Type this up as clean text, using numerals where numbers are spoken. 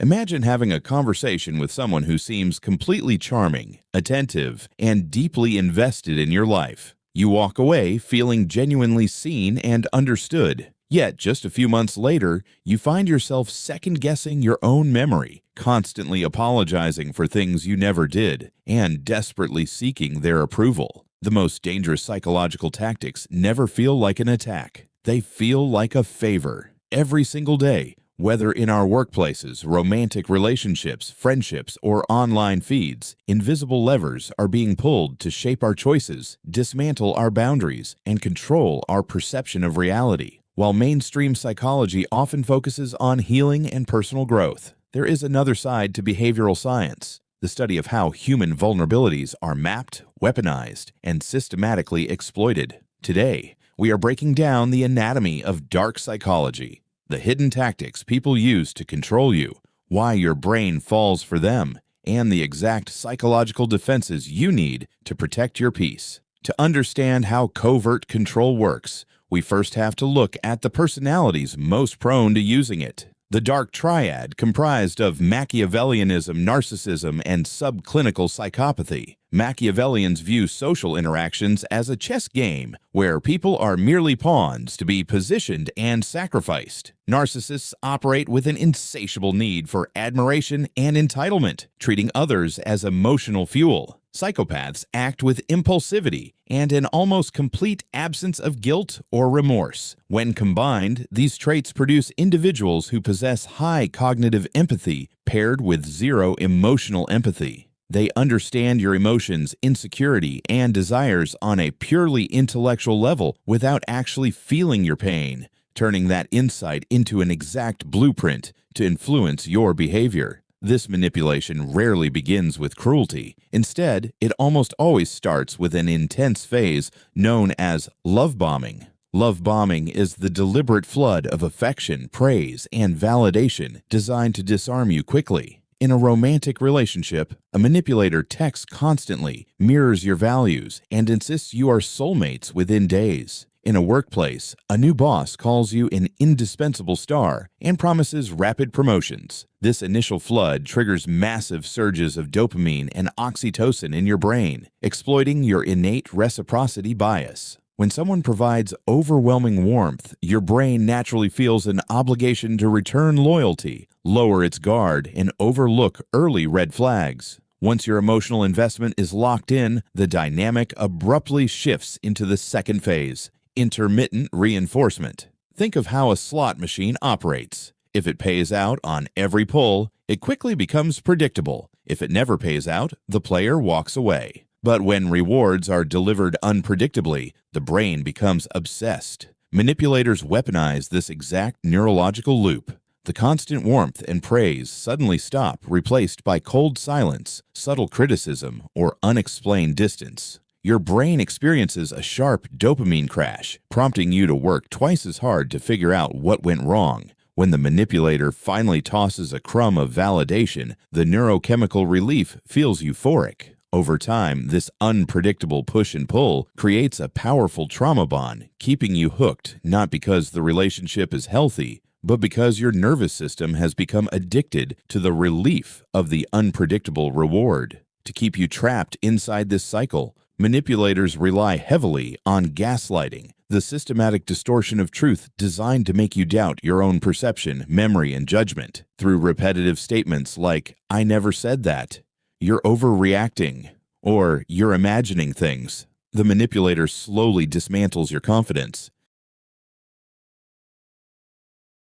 Imagine having a conversation with someone who seems completely charming, attentive, and deeply invested in your life. You walk away feeling genuinely seen and understood. Yet, just a few months later, you find yourself second-guessing your own memory, constantly apologizing for things you never did, and desperately seeking their approval. The most dangerous psychological tactics never feel like an attack. They feel like a favor. Every single day, whether in our workplaces, romantic relationships, friendships, or online feeds, invisible levers are being pulled to shape our choices, dismantle our boundaries, and control our perception of reality. While mainstream psychology often focuses on healing and personal growth, there is another side to behavioral science, the study of how human vulnerabilities are mapped, weaponized, and systematically exploited. Today, we are breaking down the anatomy of dark psychology, the hidden tactics people use to control you, why your brain falls for them, and the exact psychological defenses you need to protect your peace. To understand how covert control works, we first have to look at the personalities most prone to using it. The dark triad, comprised of Machiavellianism, narcissism, and subclinical psychopathy. Machiavellians view social interactions as a chess game where people are merely pawns to be positioned and sacrificed. Narcissists operate with an insatiable need for admiration and entitlement, treating others as emotional fuel. Psychopaths act with impulsivity and an almost complete absence of guilt or remorse. When combined, these traits produce individuals who possess high cognitive empathy paired with zero emotional empathy. They understand your emotions, insecurity, and desires on a purely intellectual level without actually feeling your pain, turning that insight into an exact blueprint to influence your behavior. This manipulation rarely begins with cruelty. Instead, it almost always starts with an intense phase known as love bombing. Love bombing is the deliberate flood of affection, praise, and validation designed to disarm you quickly. In a romantic relationship, a manipulator texts constantly, mirrors your values, and insists you are soulmates within days. In a workplace, a new boss calls you an indispensable star and promises rapid promotions. This initial flood triggers massive surges of dopamine and oxytocin in your brain, exploiting your innate reciprocity bias. When someone provides overwhelming warmth, your brain naturally feels an obligation to return loyalty, lower its guard, and overlook early red flags. Once your emotional investment is locked in, the dynamic abruptly shifts into the second phase, intermittent reinforcement. Think of how a slot machine operates. If it pays out on every pull, it quickly becomes predictable. If it never pays out, the player walks away. But when rewards are delivered unpredictably, the brain becomes obsessed. Manipulators weaponize this exact neurological loop. The constant warmth and praise suddenly stop, replaced by cold silence, subtle criticism, or unexplained distance. Your brain experiences a sharp dopamine crash, prompting you to work twice as hard to figure out what went wrong. When the manipulator finally tosses a crumb of validation, the neurochemical relief feels euphoric. Over time, this unpredictable push and pull creates a powerful trauma bond, keeping you hooked not because the relationship is healthy, but because your nervous system has become addicted to the relief of the unpredictable reward. To keep you trapped inside this cycle, manipulators rely heavily on gaslighting, the systematic distortion of truth designed to make you doubt your own perception, memory, and judgment. Through repetitive statements like, "I never said that," "You're overreacting," or "You're imagining things," the manipulator slowly dismantles your confidence.